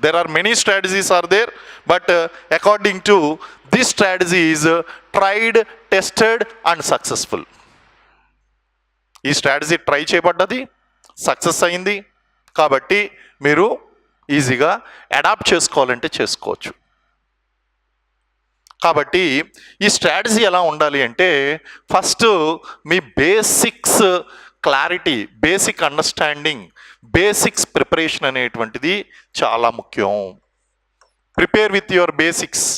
There are many strategies are there, but according to this strategy is tried, tested and successful. ఈ strategy try చేయబడ్డది, success అయింది, కాబట్టి మీరు ఈజీగా adapt చేసుకోవాలంటే చేసుకోవచ్చు. కాబట్టి ఈ స్ట్రాటజీ ఎలా ఉండాలి అంటే, ఫస్ట్ మీ basics clarity, basic understanding, basics preparation అనేటువంటిది చాలా ముఖ్యం. Prepare with your basics.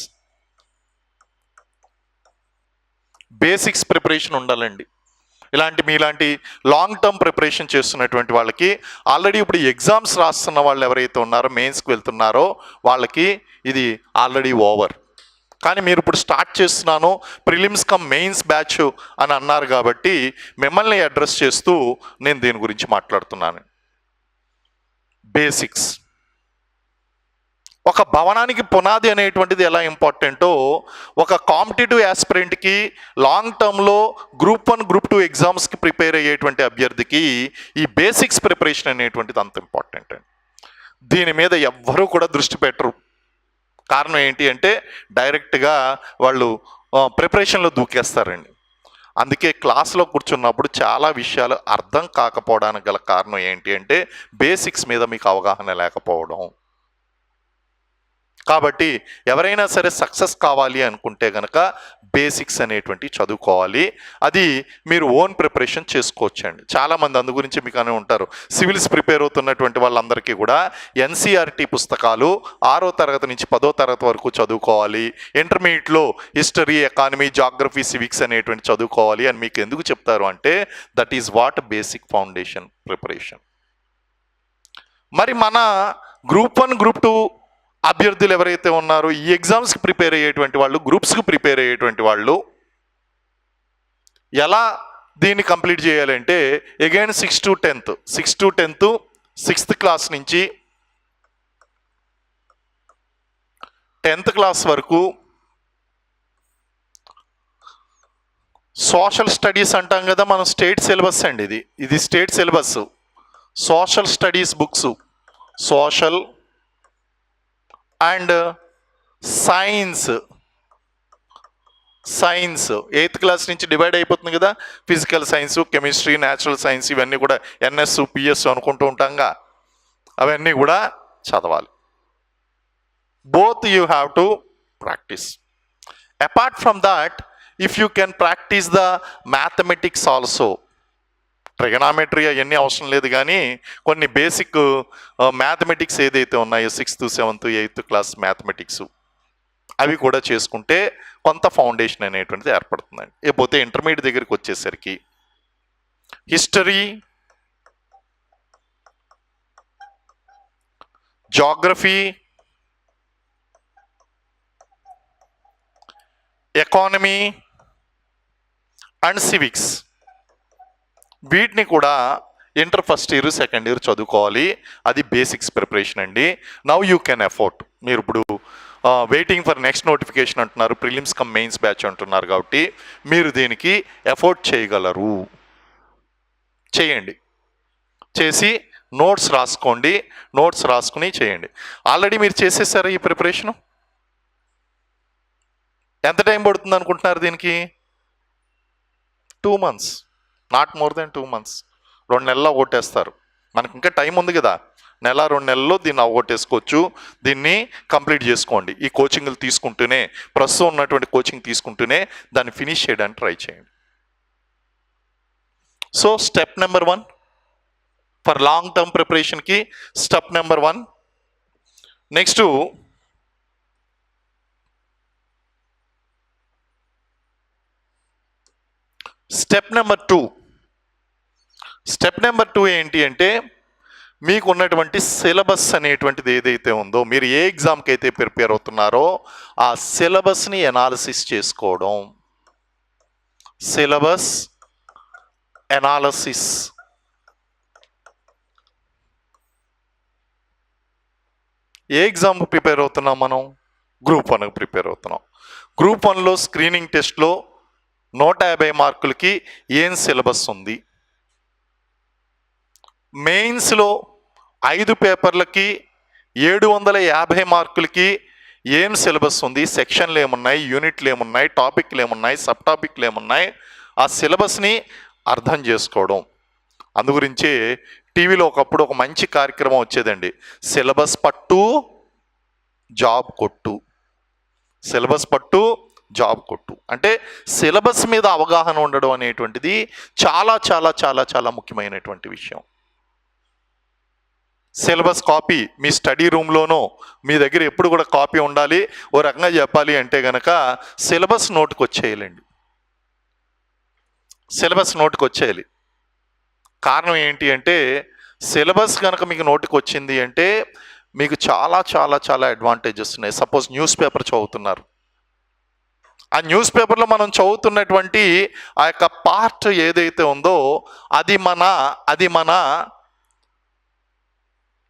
Basics preparation ఉండాలండి. మీలాంటి లాంగ్ టర్మ్ ప్రిపరేషన్ చేస్తున్నటువంటి వాళ్ళకి, ఆల్రెడీ ఇప్పుడు ఎగ్జామ్స్ రాస్తున్న వాళ్ళు ఎవరైతే ఉన్నారో, మెయిన్స్కి వెళ్తున్నారో వాళ్ళకి ఇది ఆల్రెడీ ఓవర్. కానీ మీరు ఇప్పుడు స్టార్ట్ చేస్తున్నాను, ప్రిలిమ్స్ కమ్ మెయిన్స్ బ్యాచ్ అని అన్నారు కాబట్టి మిమ్మల్ని అడ్రస్ చేస్తూ నేను దీని గురించి మాట్లాడుతున్నాను. బేసిక్స్. ఒక భవనానికి పునాది అనేటువంటిది ఎలా ఇంపార్టెంటో, ఒక కాంపిటేటివ్ యాస్పిరెంట్కి లాంగ్ టర్మ్లో గ్రూప్ 1, గ్రూప్ 2 ఎగ్జామ్స్కి ప్రిపేర్ అయ్యేటువంటి అభ్యర్థికి ఈ బేసిక్స్ ప్రిపరేషన్ అనేటువంటిది అంత ఇంపార్టెంట్ అండి. దీని మీద ఎవ్వరూ కూడా దృష్టి పెట్టరు. కారణం ఏంటి అంటే, డైరెక్ట్గా వాళ్ళు ప్రిపరేషన్లో దూకేస్తారండి. అందుకే క్లాస్లో కూర్చున్నప్పుడు చాలా విషయాలు అర్థం కాకపోవడానికి గల కారణం ఏంటి అంటే, బేసిక్స్ మీద మీకు అవగాహన లేకపోవడం. కాబట్టి ఎవరైనా సరే సక్సెస్ కావాలి అనుకుంటే కనుక బేసిక్స్ అనేటువంటి చదువుకోవాలి. అది మీరు ఓన్ ప్రిపరేషన్ చేసుకోవచ్చండి. చాలామంది అందు గురించి మీకు అని ఉంటారు. సివిల్స్ ప్రిపేర్ అవుతున్నటువంటి వాళ్ళందరికీ కూడా ఎన్సీఆర్టీ పుస్తకాలు 6వ తరగతి నుంచి 10వ తరగతి వరకు చదువుకోవాలి, ఇంటర్మీడియట్లో హిస్టరీ, ఎకానమీ, జాగ్రఫీ, సివిక్స్ అనేటువంటి చదువుకోవాలి అని మీకు ఎందుకు చెప్తారు అంటే, that is what basic foundation preparation. మరి మన గ్రూప్ 1, గ్రూప్ 2 అభ్యర్థులు ఎవరైతే ఉన్నారో, ఈ ఎగ్జామ్స్కి ప్రిపేర్ అయ్యేటువంటి వాళ్ళు, గ్రూప్స్కి ప్రిపేర్ అయ్యేటువంటి వాళ్ళు ఎలా దీన్ని కంప్లీట్ చేయాలంటే, again 6 to 10th 6th class నుంచి 10th క్లాస్ వరకు సోషల్ స్టడీస్ అంటాం కదా మనం. స్టేట్ సిలబస్ అండి ఇది state syllabus. Social studies books, social and science 8th class నుంచి డివైడ్ అయిపోతుంది కదా. Physical science, chemistry, natural science, ఇవన్నీ కూడా ఎన్ఎస్, పిఎస్ అనుకుంటూ ఉంటాంగా, అవన్నీ కూడా చదవాలి. Both you have to practice. Apart from that, if you can practice the mathematics also. Trigonometry అవన్నీ అవసరం లేదు, కానీ కొన్ని బేసిక్ మ్యాథమెటిక్స్ ఏదైతే ఉన్నాయో 6th, 7th, 8th class mathematics, అవి కూడా చేసుకుంటే కొంత ఫౌండేషన్ అనేటువంటిది ఏర్పడుతుందండి. లేకపోతే ఇంటర్మీడియట్ దగ్గరికి వచ్చేసరికి history, geography, economy and civics, వీటిని కూడా inter first year, second year చదువుకోవాలి. అది బేసిక్స్ ప్రిపరేషన్ అండి. Now you can afford. మీరు ఇప్పుడు వెయిటింగ్ ఫర్ నెక్స్ట్ నోటిఫికేషన్ అంటున్నారు, ప్రిలిమ్స్ కమ్ మెయిన్స్ బ్యాచ్ అంటున్నారు, కాబట్టి మీరు దీనికి ఎఫోర్డ్ చేయగలరు. చేయండి. చేసి నోట్స్ రాసుకోండి. నోట్స్ రాసుకుని చేయండి. ఆల్రెడీ మీరు చేసేసారా ఈ ప్రిపరేషను? ఎంత టైం పడుతుంది అనుకుంటున్నారు దీనికి? 2 months, not more than 2 months. 2 నెలల్లో ఓటేస్తారు. మనకి ఇంకా టైం ఉంది కదా, 1-2 నెలల్లో దీన్ని అవగొట్టేసుకోవచ్చు. దీన్ని కంప్లీట్ చేసుకోండి. ఈ కోచింగ్లు తీసుకుంటూనే, ప్రస్తుతం ఉన్నటువంటి కోచింగ్ తీసుకుంటూనే దాన్ని ఫినిష్ చేయడానికి ట్రై చేయండి. So step number 1 for long term ప్రిపరేషన్కి step number 1. Next step number 2. Step number 2 ఏంటి అంటే, మీకు ఉన్నటువంటి సిలబస్ అనేటువంటిది ఏదైతే ఉందో, మీరు ఏ ఎగ్జామ్కి అయితే ప్రిపేర్ అవుతున్నారో ఆ సిలబస్ని ఎనాలిసిస్ చేసుకోవడం. Syllabus analysis. ఏ ఎగ్జామ్కి ప్రిపేర్ అవుతున్నాం మనం? గ్రూప్ 1కి ప్రిపేర్ అవుతున్నాం. గ్రూప్ 1లో స్క్రీనింగ్ టెస్ట్లో 150 మార్కులకి ఏం సిలబస్ ఉంది? మెయిన్స్లో 5 పేపర్లకి 750 మార్కులకి ఏం సిలబస్ ఉంది, సెక్షన్లు ఏమున్నాయి, యూనిట్లు ఏమున్నాయి, టాపిక్లు ఏమున్నాయి, సబ్ టాపిక్లు ఏమున్నాయి, ఆ సిలబస్ని అర్థం చేసుకోవడం. అందుగురించి టీవీలో ఒకప్పుడు ఒక మంచి కార్యక్రమం వచ్చేదండి, సిలబస్ పట్టు జాబ్ కొట్టు. సిలబస్ పట్టు జాబ్ కొట్టు అంటే సిలబస్ మీద అవగాహన ఉండడం అనేటువంటిది చాలా చాలా చాలా చాలా ముఖ్యమైనటువంటి విషయం. సిలబస్ కాపీ మీ స్టడీ రూమ్లోనో మీ దగ్గర ఎప్పుడు కూడా కాపీ ఉండాలి. ఓ రకంగా చెప్పాలి అంటే కనుక సిలబస్ నోటుకు వచ్చేయాలండి, సిలబస్ నోటుకు వచ్చేయాలి. కారణం ఏంటి అంటే సిలబస్ కనుక మీకు నోటుకు వచ్చింది అంటే మీకు చాలా చాలా చాలా అడ్వాంటేజెస్ ఉన్నాయి. సపోజ్ న్యూస్ పేపర్ చదువుతున్నారు, ఆ న్యూస్ పేపర్లో మనం చదువుతున్నటువంటి ఆ యొక్క పార్ట్ ఏదైతే ఉందో అది మన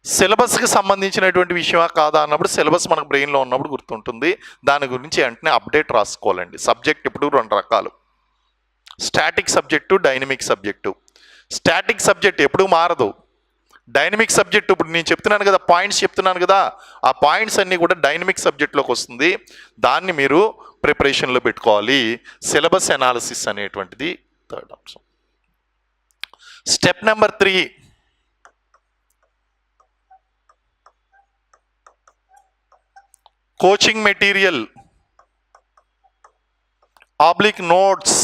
సిలబస్కి సంబంధించినటువంటి విషయమా కాదా అన్నప్పుడు సిలబస్ మనకు బ్రెయిన్లో ఉన్నప్పుడు గుర్తుంటుంది. దాని గురించి వెంటనే అప్డేట్ రాసుకోవాలండి. సబ్జెక్ట్ ఇప్పుడు 2 రకాలు, static subject, dynamic subject. Static subject ఎప్పుడు మారదు. డైనమిక్ సబ్జెక్ట్ ఇప్పుడు నేను చెప్తున్నాను కదా, పాయింట్స్ చెప్తున్నాను కదా, ఆ పాయింట్స్ అన్నీ కూడా డైనమిక్ సబ్జెక్ట్లోకి వస్తుంది. దాన్ని మీరు ప్రిపరేషన్లో పెట్టుకోవాలి. సిలబస్ అనాలిసిస్ అనేటువంటిది 3rd అంశం. Step number 3, coaching material oblique notes.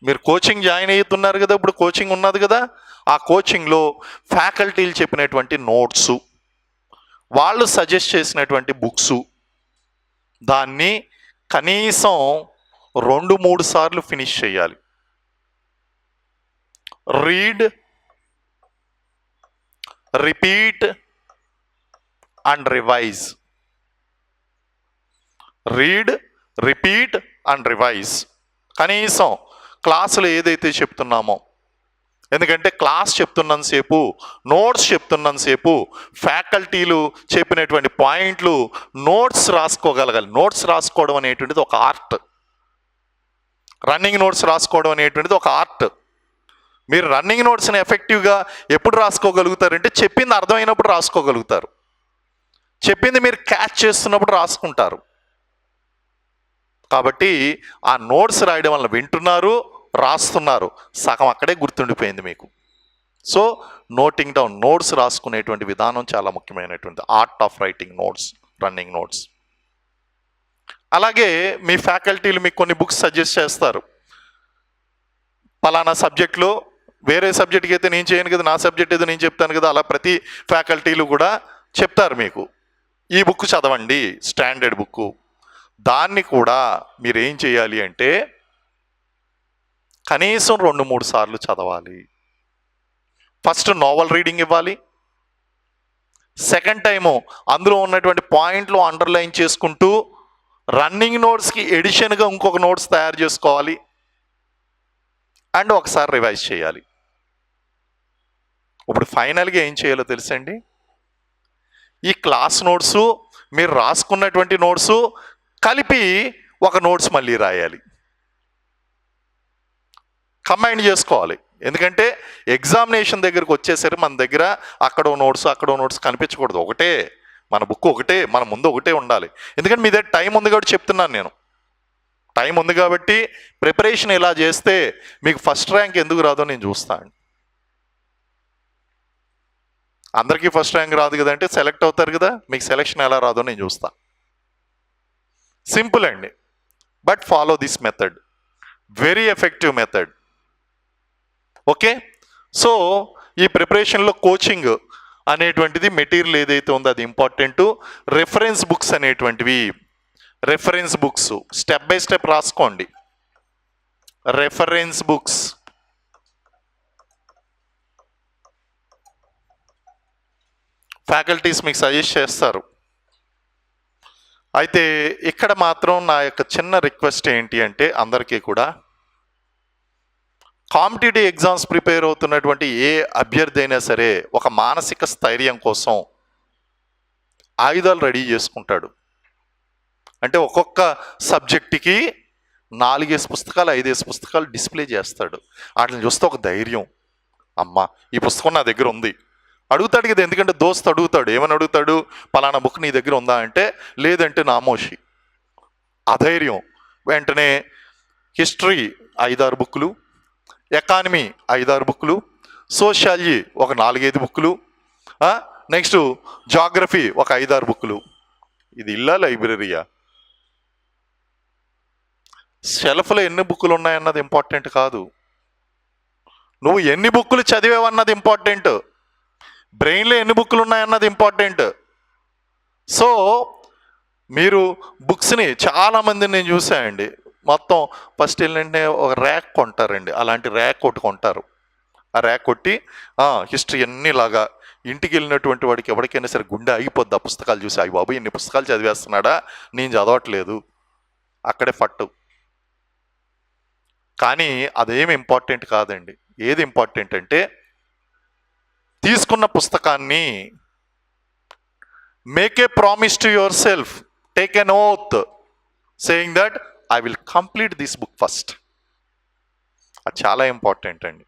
మీరు కోచింగ్ జాయిన్ అవుతున్నారు కదా, ఇప్పుడు కోచింగ్ ఉన్నది కదా, ఆ కోచింగ్లో ఫ్యాకల్టీలు చెప్పినటువంటి నోట్సు, వాళ్ళు సజెస్ట్ చేసినటువంటి బుక్సు, దాన్ని కనీసం 2-3 సార్లు ఫినిష్ చేయాలి. Read, repeat and revise. Read, repeat and revise. కనీసం క్లాసులో ఏదైతే చెప్తున్నామో, ఎందుకంటే క్లాస్ చెప్తున్నంతసేపు, నోట్స్ చెప్తున్నంతసేపు ఫ్యాకల్టీలు చెప్పినటువంటి పాయింట్లు నోట్స్ రాసుకోగలగాలి. నోట్స్ రాసుకోవడం అనేటువంటిది ఒక ఆర్ట్. రన్నింగ్ నోట్స్ రాసుకోవడం అనేటువంటిది ఒక ఆర్ట్. మీరు రన్నింగ్ నోట్స్ని ఎఫెక్టివ్గా ఎప్పుడు రాసుకోగలుగుతారంటే చెప్పింది అర్థమైనప్పుడు రాసుకోగలుగుతారు. చెప్పింది మీరు క్యాచ్ చేస్తున్నప్పుడు రాసుకుంటారు. కాబట్టి ఆ నోట్స్ రాయడం వల్ల వింటున్నారు, రాస్తున్నారు, సగం అక్కడే గుర్తుండిపోయింది మీకు. సో నోటింగ్ డౌన్, నోట్స్ రాసుకునేటువంటి విధానం చాలా ముఖ్యమైనటువంటి art of writing notes, running notes. అలాగే మీ ఫ్యాకల్టీలు మీకు కొన్ని బుక్స్ సజెస్ట్ చేస్తారు. పలానా సబ్జెక్ట్లో, వేరే సబ్జెక్ట్కి అయితే నేను చేయను కదా, నా సబ్జెక్ట్ ఏదో నేను చెప్తాను కదా, అలా ప్రతి ఫ్యాకల్టీలు కూడా చెప్తారు మీకు, ఈ బుక్ చదవండి, స్టాండర్డ్ బుక్. దాన్ని కూడా మీరు ఏం చేయాలి అంటే కనీసం 2-3 సార్లు చదవాలి. ఫస్ట్ నోవెల్ రీడింగ్ ఇవ్వాలి. సెకండ్ టైము అందులో ఉన్నటువంటి పాయింట్లు అండర్లైన్ చేసుకుంటూ రన్నింగ్ నోట్స్కి ఎడిషన్గా ఇంకొక నోట్స్ తయారు చేసుకోవాలి. అండ్ ఒకసారి రివైజ్ చేయాలి. ఇప్పుడు ఫైనల్గా ఏం చేయాలో తెలుసండి, ఈ క్లాస్ నోట్సు మీరు రాసుకున్నటువంటి నోట్సు కలిపి ఒక నోట్స్ మళ్ళీ రాయాలి, కంబైన్ చేసుకోవాలి. ఎందుకంటే ఎగ్జామినేషన్ దగ్గరకు వచ్చేసరికి మన దగ్గర అక్కడో నోట్స్ కనిపించకూడదు. ఒకటే మన బుక్, ఒకటే మన ముందు ఒకటే ఉండాలి. ఎందుకంటే మీ దగ్గర టైం ఉంది కాబట్టి చెప్తున్నాను నేను. టైం ఉంది కాబట్టి ప్రిపరేషన్ ఇలా చేస్తే మీకు ఫస్ట్ ర్యాంక్ ఎందుకు రాదో నేను చూస్తాను. అందరికీ ఫస్ట్ ర్యాంక్ రాదు కదంటే సెలెక్ట్ అవుతారు కదా, మీకు సెలెక్షన్ ఎలా రాదో నేను చూస్తా. సింపుల్ అండి, but follow this method, very effective method. Okay, so ఈ ప్రిపరేషన్లో కోచింగ్ అనేటువంటిది మెటీరియల్ ఏదైతే ఉందో అది ఇంపార్టెంట్. రెఫరెన్స్ బుక్స్ అనేటువంటివి, reference books step by step రాసుకోండి. రెఫరెన్స్ బుక్స్ ఫ్యాకల్టీస్ మీకు సజెస్ట్ చేస్తారు. అయితే ఇక్కడ మాత్రం నా యొక్క చిన్న రిక్వెస్ట్ ఏంటి అంటే అందరికీ కూడా కాంపిటేటివ్ ఎగ్జామ్స్ ప్రిపేర్ అవుతున్నటువంటి ఏ అభ్యర్థి అయినా సరే ఒక మానసిక స్థైర్యం కోసం ఆయుధాలు రెడీ చేసుకుంటాడు. అంటే ఒక్కొక్క సబ్జెక్టుకి 4 పుస్తకాలు 5 పుస్తకాలు డిస్ప్లే చేస్తాడు. వాటిని చూస్తే ఒక ధైర్యం, అమ్మ ఈ పుస్తకం నా దగ్గర ఉంది, అడుగుతాడు కదా, ఎందుకంటే దోస్త్ అడుగుతాడు. ఏమని అడుగుతాడు? పలానా బుక్ నీ దగ్గర ఉందా అంటే లేదంటే నామోషి. అధైర్యం. వెంటనే హిస్టరీ 5-6 బుక్కులు, ఎకానమీ 5-6 బుక్కులు, సోషాలజీ ఒక 4-5 బుక్కులు, నెక్స్ట్ జాగ్రఫీ ఒక 5-6 బుక్కులు. ఇది ఇల్లా లైబ్రరీయా? షెల్ఫ్లో ఎన్ని బుక్కులు ఉన్నాయన్నది ఇంపార్టెంట్ కాదు, నువ్వు ఎన్ని బుక్కులు చదివేవన్నది ఇంపార్టెంట్. బ్రెయిన్లో ఎన్ని బుక్కులు ఉన్నాయన్నది ఇంపార్టెంట్. సో మీరు బుక్స్ని చాలామందిని నేను చూసానండి, మొత్తం ఫస్ట్ ఏంటంటే ఒక ర్యాక్ కొంటారండి, అలాంటి ర్యాక్ ఒకటి కొంటారు. ఆ ర్యాక్ కొట్టి హిస్టరీ అన్నీ లాగా ఇంటికి వెళ్ళినటువంటి వాడికి ఎవరికైనా సరే గుండె ఆగిపోద్ది ఆ పుస్తకాలు చూసి. అయ్యి బాబు ఎన్ని పుస్తకాలు చదివేస్తున్నాడా, నేను చదవట్లేదు, అక్కడే ఫట్టు. కానీ అదేమి ఇంపార్టెంట్ కాదండి. ఏది ఇంపార్టెంట్ అంటే తీసుకున్న పుస్తకాన్ని make a promise to yourself, take an oath saying that I will complete this book first. అది చాలా ఇంపార్టెంట్ అండి.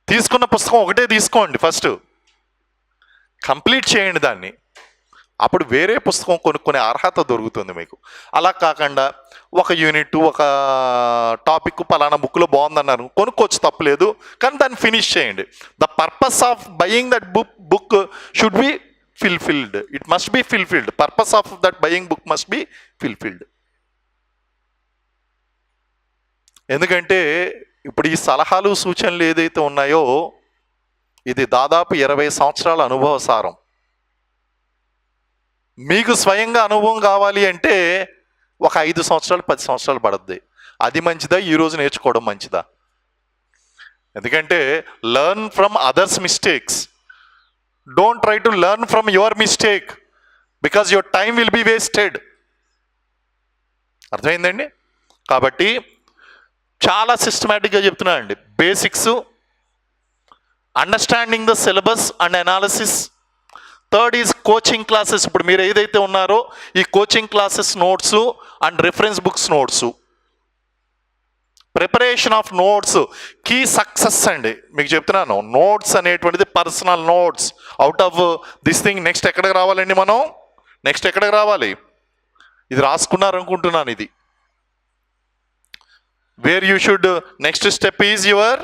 తీసుకున్న పుస్తకం ఒకటే తీసుకోండి, ఫస్ట్ కంప్లీట్ చేయండి దాన్ని, అప్పుడు వేరే పుస్తకం కొనుక్కునే అర్హత దొరుకుతుంది మీకు. అలా కాకుండా ఒక యూనిట్ ఒక టాపిక్ పలానా బుక్లో బాగుందన్నారు, కొనుక్కోవచ్చు, తప్పలేదు, కానీ దాన్ని ఫినిష్ చేయండి. The purpose of buying that book should be fulfilled, it must be fulfilled. Purpose of that buying book must be fulfilled. ఎందుకంటే ఇప్పుడు ఈ సలహాలు సూచనలు ఏదైతే ఉన్నాయో ఇది దాదాపు 20 సంవత్సరాల అనుభవ సారం. మీకు స్వయంగా అనుభవం కావాలి అంటే ఒక 5 సంవత్సరాలు 10 సంవత్సరాలు పడుద్ది. అది మంచిదా, ఈరోజు నేర్చుకోవడం మంచిదా? ఎందుకంటే learn from others mistakes, don't try to learn from your mistake because your time will be wasted. అర్థమైందండి? కాబట్టి చాలా సిస్టమేటిక్గా చెప్తున్నానండి. Basics, understanding the syllabus and analysis. Third is coaching classes. ఇప్పుడు మీరు ఏదైతే ఉన్నారో ఈ coaching classes notes and reference books notes, preparation of notes key success అండి. మీకు చెప్తున్నాను, నోట్స్ అనేటువంటిది personal notes out of this thing. Next ఎక్కడికి రావాలండి మనం? నెక్స్ట్ ఎక్కడికి రావాలి? ఇది రాసుకున్నారనుకుంటున్నాను. ఇది where you should next step is your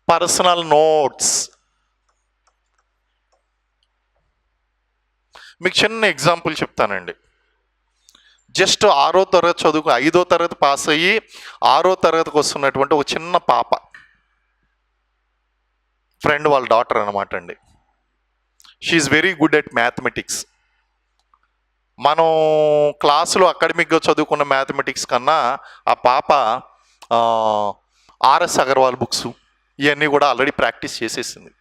personal notes. మీకు చిన్న ఎగ్జాంపుల్ చెప్తానండి. జస్ట్ 6వ తరగతి చదువుకు 5వ తరగతి పాస్ అయ్యి 6వ తరగతికి వస్తున్నటువంటి ఒక చిన్న పాప, ఫ్రెండ్ వాళ్ళ డాటర్ అనమాట అండి. She very good at mathematics. మనం క్లాసులో అకాడమిక్గా చదువుకున్న మ్యాథమెటిక్స్ కన్నా ఆ పాప ఆర్ఎస్ అగర్వాల్ బుక్స్ ఇవన్నీ కూడా ఆల్రెడీ ప్రాక్టీస్ చేసేసింది.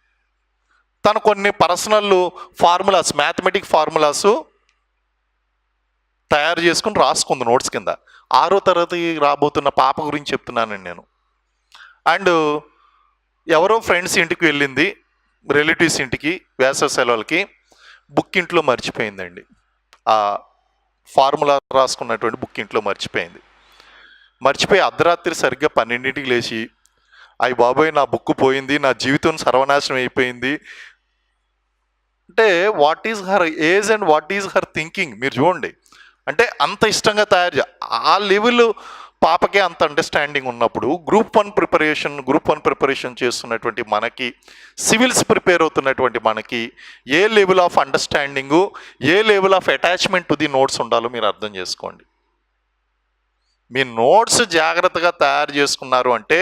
తను కొన్ని పర్సనల్ ఫార్ములాస్, మ్యాథమెటిక్ ఫార్ములాస్ తయారు చేసుకుని రాసుకుంది నోట్స్ కింద. 6వ తరగతి రాబోతున్న పాప గురించి చెప్తున్నానండి నేను. అండ్ ఎవరో ఫ్రెండ్స్ ఇంటికి వెళ్ళింది, రిలేటివ్స్ ఇంటికి, వేసవి సెలవులకి. బుక్ ఇంట్లో మర్చిపోయిందండి. ఆ ఫార్ములా రాసుకున్నటువంటి బుక్ ఇంట్లో మర్చిపోయి అర్ధరాత్రి సరిగ్గా 12ంటికి లేచి, అయ్యి బాబోయ్ నా బుక్ పోయింది, నా జీవితం సర్వనాశనం అయిపోయింది అంటే what is her age and what is her thinking మీరు చూడండి. అంటే అంత ఇష్టంగా తయారు ఆ లెవెల్ పాపకే అంత అండర్స్టాండింగ్ ఉన్నప్పుడు గ్రూప్ 1 ప్రిపరేషన్ చేస్తున్నటువంటి మనకి, సివిల్స్ ప్రిపేర్ అవుతున్నటువంటి మనకి a level of understanding, a level of attachment to the notes ఉండాలో మీరు అర్థం చేసుకోండి. మీ నోట్స్ జాగ్రత్తగా తయారు చేసుకున్నారు అంటే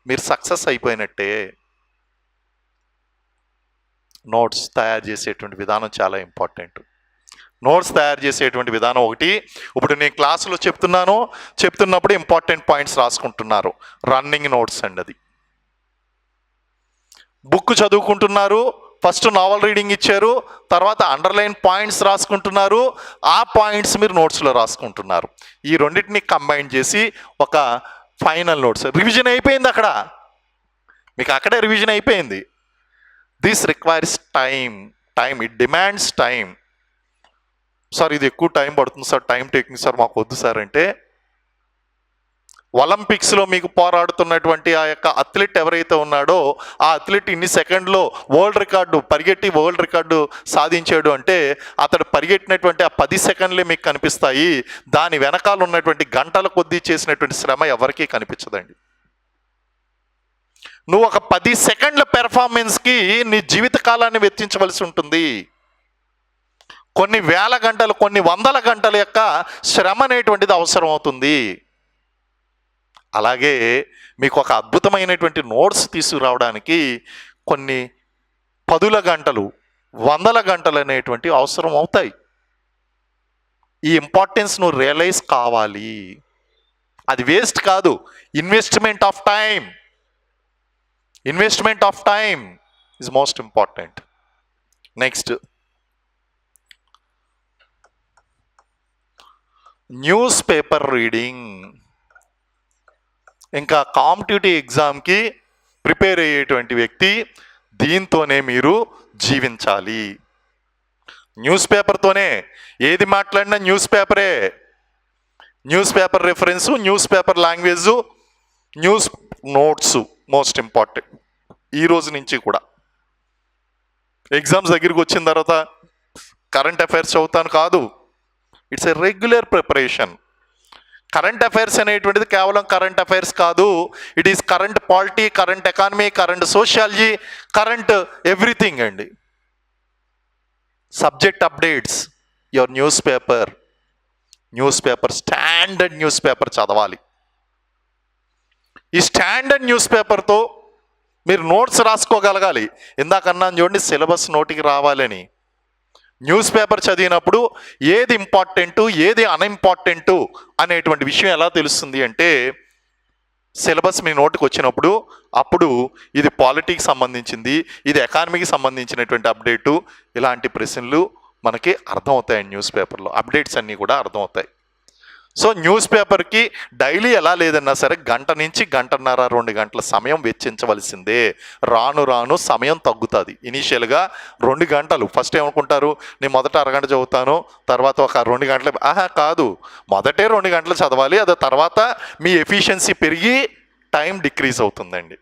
మీరు సక్సెస్ అయిపోయినట్టే. నోట్స్ తయారు చేసేటువంటి విధానం చాలా ఇంపార్టెంట్. నోట్స్ తయారు చేసేటువంటి విధానం ఒకటి. ఇప్పుడు నేను క్లాసులో చెప్తున్నప్పుడు ఇంపార్టెంట్ పాయింట్స్ రాసుకుంటున్నారు, రన్నింగ్ నోట్స్ అండి. అది బుక్ చదువుకుంటున్నారు, ఫస్ట్ నావల్ రీడింగ్ ఇచ్చారు, తర్వాత అండర్లైన్ పాయింట్స్ రాసుకుంటున్నారు, ఆ పాయింట్స్ మీరు నోట్స్లో రాసుకుంటున్నారు. ఈ రెండింటిని కంబైన్ చేసి ఒక ఫైనల్ నోట్స్. రివిజన్ అయిపోయింది అక్కడ, మీకు అక్కడే రివిజన్ అయిపోయింది. This requires time, it demands time. Sir ఇది ఎక్కువ టైం పడుతుంది సార్, టైం టేకింగ్ సార్, మాకు వద్దు సార్ అంటే ఒలింపిక్స్లో మీకు పోరాడుతున్నటువంటి ఆ యొక్క అథ్లెట్ ఎవరైతే ఉన్నాడో ఆ అథ్లెట్ ఇన్ని సెకండ్లో పరిగెట్టి వరల్డ్ రికార్డు సాధించాడు అంటే అతడు పరిగెట్టినటువంటి ఆ 10 సెకండ్లే మీకు కనిపిస్తాయి. దాని వెనకాల ఉన్నటువంటి గంటల కొద్దీ చేసినటువంటి శ్రమ ఎవరికీ కనిపించదండి. నువ్వు ఒక 10 సెకండ్ల పెర్ఫార్మెన్స్కి నీ జీవితకాలాన్ని వెచ్చించవలసి ఉంటుంది. కొన్ని వేల గంటలు, కొన్ని వందల గంటల యొక్క శ్రమ అనేటువంటిది అవసరం అవుతుంది. అలాగే మీకు ఒక అద్భుతమైనటువంటి నోట్స్ తీసుకురావడానికి కొన్ని 10 గంటలు, 100 గంటలు అనేటువంటి అవసరం అవుతాయి. ఈ ఇంపార్టెన్స్ నువ్వు రియలైజ్ కావాలి. అది వేస్ట్ కాదు, investment of time. Investment of time is most important. Next, newspaper reading. ఇంకా కాంపిటేటివ్ ఎగ్జామ్కి ప్రిపేర్ అయ్యేటువంటి వ్యక్తి దీంతోనే మీరు జీవించాలి. న్యూస్ పేపర్తోనే ఏది మాట్లాడినా న్యూస్ పేపరే. Newspaper reference, newspaper language, news notes most important. ఈ రోజు నుంచి కూడా ఎగ్జామ్స్ దగ్గరికి వచ్చిన తర్వాత కరెంట్ అఫైర్స్ చదువుతాను కాదు, it's a regular preparation. Current affairs అనేటువంటిది కేవలం కరెంట్ అఫైర్స్ కాదు, it is current polity, current economy, current sociology, current everything అండి. Subject updates, your news paper standard news paper చదవాలి. ఈ స్టాండర్డ్ న్యూస్ పేపర్తో మీరు నోట్స్ రాసుకోగలగాలి. ఇందాకన్నా చూడండి, సిలబస్ నోటికి రావాలని. న్యూస్ పేపర్ చదివినప్పుడు ఏది ఇంపార్టెంటు, ఏది అన్ఇంపార్టెంటు అనేటువంటి విషయం ఎలా తెలుస్తుంది అంటే, సిలబస్ మీ నోటికి వచ్చినప్పుడు అప్పుడు ఇది పాలిటిక్స్ సంబంధించింది, ఇది ఎకానమీకి సంబంధించినటువంటి అప్డేటు, ఇలాంటి ప్రశ్నలు మనకి అర్థమవుతాయి. న్యూస్ పేపర్లో అప్డేట్స్ అన్నీ కూడా అర్థమవుతాయి. సో న్యూస్ పేపర్కి డైలీ ఎలా లేదన్నా సరే 1 నుంచి 1.5, 2 గంటల సమయం వెచ్చించవలసిందే. రాను రాను సమయం తగ్గుతుంది. ఇనీషియల్గా 2 గంటలు ఫస్ట్ ఏమనుకుంటారు, నేను మొదట అరగంట చదువుతాను, తర్వాత ఒక 2 గంటలు. కాదు, మొదటే 2 గంటలు చదవాలి. అది తర్వాత మీ ఎఫిషియన్సీ పెరిగి టైం డిక్రీజ్ అవుతుందండి.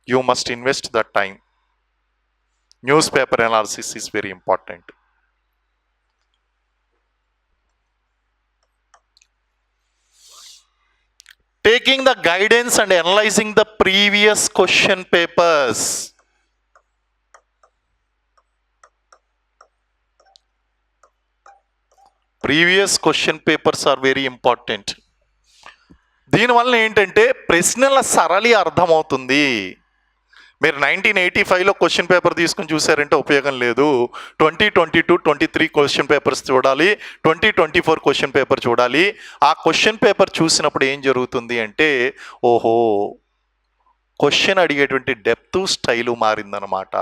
You must invest that time. News paper analysis is very important. Taking the guidance and analyzing the previous question papers. Previous question papers are very important. దీనివల్ల ఏంటంటే ప్రశ్నల సరళి అర్థమవుతుంది. మీరు 1985లో క్వశ్చన్ పేపర్ తీసుకుని చూసారంటే ఉపయోగం లేదు. 2022, 23 క్వశ్చన్ పేపర్స్ చూడాలి, 2024 క్వశ్చన్ పేపర్ చూడాలి. ఆ క్వశ్చన్ పేపర్ చూసినప్పుడు ఏం జరుగుతుంది అంటే, ఓహో, క్వశ్చన్ అడిగేటువంటి డెప్త్, స్టైలు మారిందనమాట.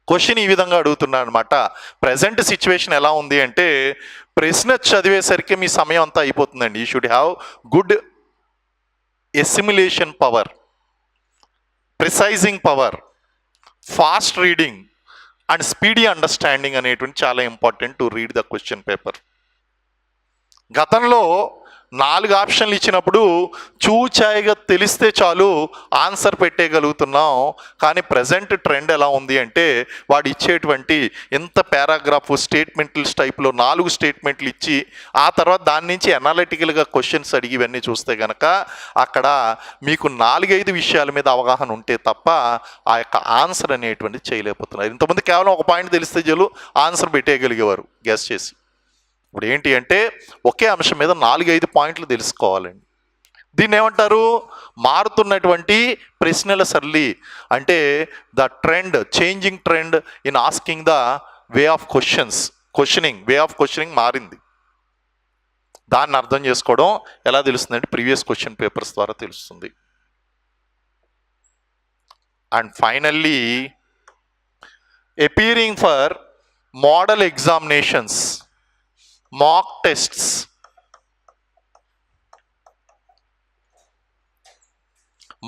క్వశ్చన్ ఈ విధంగా అడుగుతున్నాడు అనమాట. ప్రజెంట్ సిచ్యువేషన్ ఎలా ఉంది అంటే, ప్రశ్న చదివేసరికి మీ సమయం అంతా అయిపోతుందండి. You should have good assimilation power, precising power, fast reading and speedy understanding అనేటువంటి చాలా important to read the question paper. గతంలో 4 ఆప్షన్లు ఇచ్చినప్పుడు చూచాయిగా తెలిస్తే చాలు ఆన్సర్ పెట్టేయగలుగుతున్నాం. కానీ ప్రజెంట్ ట్రెండ్ ఎలా ఉంది అంటే, వాడు ఇచ్చేటువంటి ఎంత పారాగ్రాఫ్ స్టేట్మెంట్ల టైప్లో 4 స్టేట్మెంట్లు ఇచ్చి ఆ తర్వాత దాని నుంచి అనాలిటికల్గా క్వశ్చన్స్ అడిగి ఇవన్నీ చూస్తే కనుక అక్కడ మీకు 4-5 విషయాల మీద అవగాహన ఉంటే తప్ప ఆ యొక్క ఆన్సర్ అనేటువంటిది చేయలేకపోతున్నారు. ఇంతమంది కేవలం ఒక పాయింట్ తెలిస్తే చాలు ఆన్సర్ పెట్టేయగలిగేవారు గెస్ చేసి. ఇప్పుడు ఏంటి అంటే, ఒకే అంశం మీద 4-5 పాయింట్లు తెలుసుకోవాలండి. దీన్ని ఏమంటారు, మారుతున్నటువంటి ప్రశ్నల సరళి. అంటే the trend, changing trend in asking the way of way of questioning మారింది. దాన్ని అర్థం చేసుకోవడం ఎలా తెలుస్తుందంటే, ప్రీవియస్ క్వశ్చన్ పేపర్స్ ద్వారా తెలుస్తుంది. And finally, appearing for model examinations, mock tests.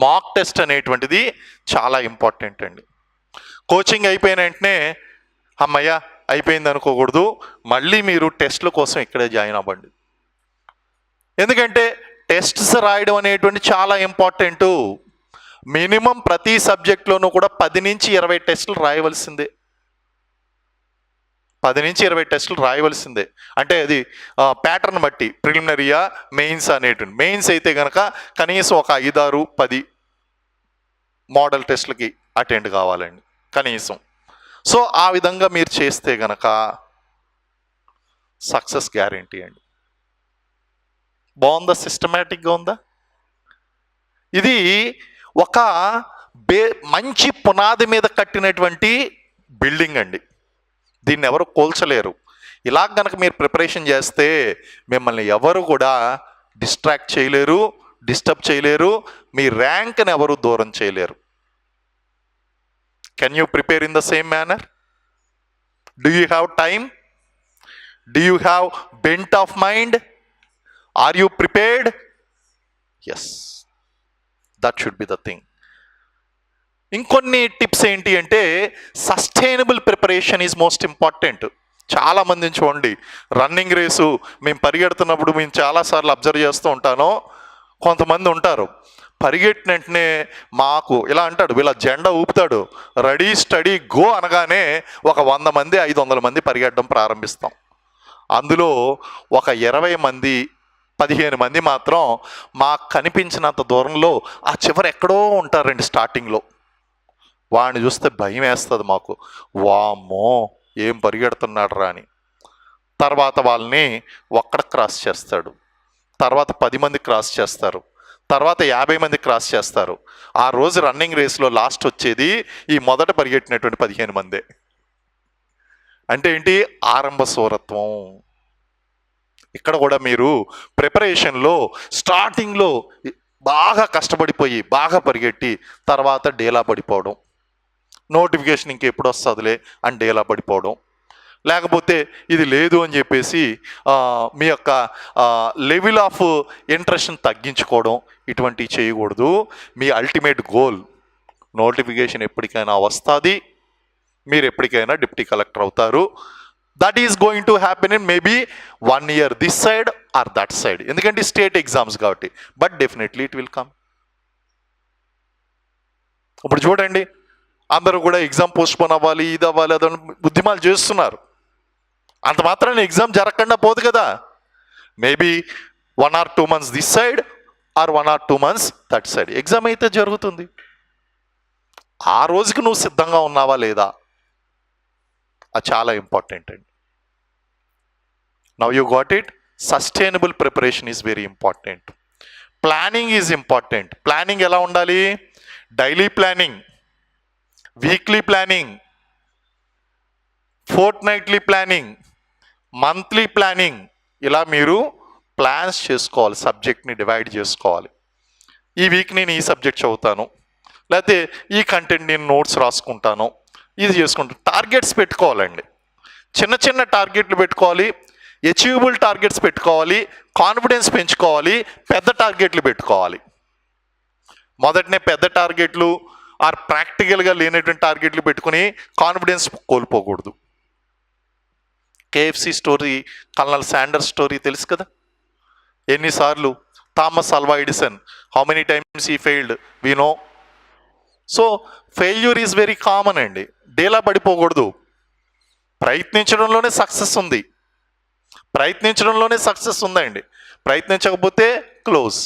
Mock test అనేటువంటిది చాలా ఇంపార్టెంట్ అండి. కోచింగ్ అయిపోయిన వెంటనే అమ్మయ్య అయిపోయింది అనుకోకూడదు, మళ్ళీ మీరు టెస్ట్ల కోసం ఇక్కడే జాయిన్ అవ్వండి. ఎందుకంటే టెస్ట్స్ రాయడం అనేటువంటి చాలా ఇంపార్టెంటు. మినిమం ప్రతి సబ్జెక్ట్లోనూ కూడా 10 నుంచి 20 టెస్టులు రాయవలసిందే. 10 నుంచి 20 టెస్టులు రాయవలసిందే. అంటే అది ప్యాటర్న్ బట్టి ప్రిలిమినరీయా మెయిన్స్ అనేటువంటి. మెయిన్స్ అయితే కనుక కనీసం ఒక 5, 6, 10 మోడల్ టెస్టులకి అటెండ్ కావాలండి కనీసం. సో ఆ విధంగా మీరు చేస్తే గనక సక్సెస్ గ్యారంటీ అండి. బాగుందా? సిస్టమేటిక్గా ఉందా? ఇది ఒక మంచి పునాది మీద కట్టినటువంటి బిల్డింగ్ అండి. దీన్ని ఎవరు కోల్చలేరు. ఇలా కనుక మీరు ప్రిపరేషన్ చేస్తే మిమ్మల్ని ఎవరు కూడా డిస్ట్రాక్ట్ చేయలేరు, డిస్టర్బ్ చేయలేరు, మీ ర్యాంక్ని ఎవరు దూరం చేయలేరు. Can you prepare in the same manner? Do you have time? Do you have bent of mind? Are you prepared? Yes, that should be the thing. ఇంకొన్ని టిప్స్ ఏంటి అంటే sustainable preparation is most important. చాలామందిని చూడండి, running race మేము పరిగెడుతున్నప్పుడు మేము చాలాసార్లు observe చేస్తూ ఉంటాను. కొంతమంది ఉంటారు పరిగెట్టిన వెంటనే మాకు ఇలా అంటాడు, వీళ్ళ జెండా ఊపుతాడు, రెడీ స్టడీ గో అనగానే ఒక 100 మంది 500 మంది పరిగెట్టడం ప్రారంభిస్తాం. అందులో ఒక 20 మంది 15 మంది మాత్రం మాకు కనిపించినంత దూరంలో ఆ చివరి ఎక్కడో ఉంటారండి స్టార్టింగ్లో. వాడిని చూస్తే భయం వేస్తుంది మాకు, వామ్మో ఏం పరిగెడుతున్నాడు రా అని. తర్వాత వాళ్ళని ఒక్కడ క్రాస్ చేస్తాడు, తర్వాత 10 మంది క్రాస్ చేస్తారు, తర్వాత 50 మంది క్రాస్ చేస్తారు. ఆ రోజు రన్నింగ్ రేస్లో లాస్ట్ వచ్చేది ఈ మొదట పరిగెట్టినటువంటి 15 మందే. అంటే ఏంటి? ఆరంభ సూరత్వం. ఇక్కడ కూడా మీరు ప్రిపరేషన్లో స్టార్టింగ్లో బాగా కష్టపడిపోయి బాగా పరిగెట్టి తర్వాత డేలా పడిపోవడం, నోటిఫికేషన్ ఇంకెప్పుడు వస్తుందిలే అని డేలా పడిపోవడం, లేకపోతే ఇది లేదు అని చెప్పేసి మీ యొక్క లెవెల్ ఆఫ్ ఇంట్రెస్ట్ని తగ్గించుకోవడం, ఇటువంటివి చేయకూడదు. మీ అల్టిమేట్ గోల్ నోటిఫికేషన్ ఎప్పటికైనా వస్తుంది, మీరు ఎప్పటికైనా డిప్యూటీ కలెక్టర్ అవుతారు. That is going to happen in maybe 1 year this side or that side. ఎందుకంటే స్టేట్ ఎగ్జామ్స్ కాబట్టి, but definitely it will come. ఇప్పుడు చూడండి, అందరూ కూడా ఎగ్జామ్ పోస్ట్పోన్ అవ్వాలి, ఇది అవ్వాలి, అదని బుద్ధిమాలు చేస్తున్నారు. అంత మాత్రాన్ని ఎగ్జామ్ జరగకుండా పోదు కదా. Maybe 1 or 2 months this side or 1 or 2 months that side exam అయితే జరుగుతుంది. ఆ రోజుకి నువ్వు సిద్ధంగా ఉన్నావా లేదా, అది చాలా ఇంపార్టెంట్ అండి. Now you got it. Sustainable preparation is very important. Planning is important. Planning ఎలా ఉండాలి? Daily planning, weekly planning, fortnightly planning, monthly planning, ఇలా మీరు ప్లాన్స్ చేసుకోవాలి. సబ్జెక్ట్ని డివైడ్ చేసుకోవాలి. ఈ వీక్ నేను ఈ సబ్జెక్ట్ చదువుతాను, లేకపోతే ఈ కంటెంట్ నేను నోట్స్ రాసుకుంటాను, ఇది చేసుకుంటాను. టార్గెట్స్ పెట్టుకోవాలండి. చిన్న చిన్న టార్గెట్లు పెట్టుకోవాలి, అచీవబుల్ టార్గెట్స్ పెట్టుకోవాలి, కాన్ఫిడెన్స్ పెంచుకోవాలి, పెద్ద టార్గెట్లు పెట్టుకోవాలి. మొదటనే పెద్ద టార్గెట్లు ఆర్ ప్రాక్టికల్గా లేనటువంటి టార్గెట్లు పెట్టుకుని కాన్ఫిడెన్స్ కోల్పోకూడదు. KFC story, colonel Sanders story తెలుసు కదా. ఎన్నిసార్లు Thomas Alva Edison, how many times he failed we know. So failure is very common అండి. డేలా పడిపోకూడదు. ప్రయత్నించడంలోనే సక్సెస్ ఉంది, ప్రయత్నించడంలోనే సక్సెస్ ఉందండి. ప్రయత్నించకపోతే క్లోజ్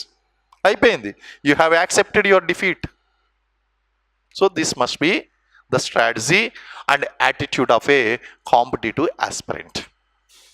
అయిపోయింది. You have accepted your defeat. So this must be the strategy and attitude of a competitive aspirant.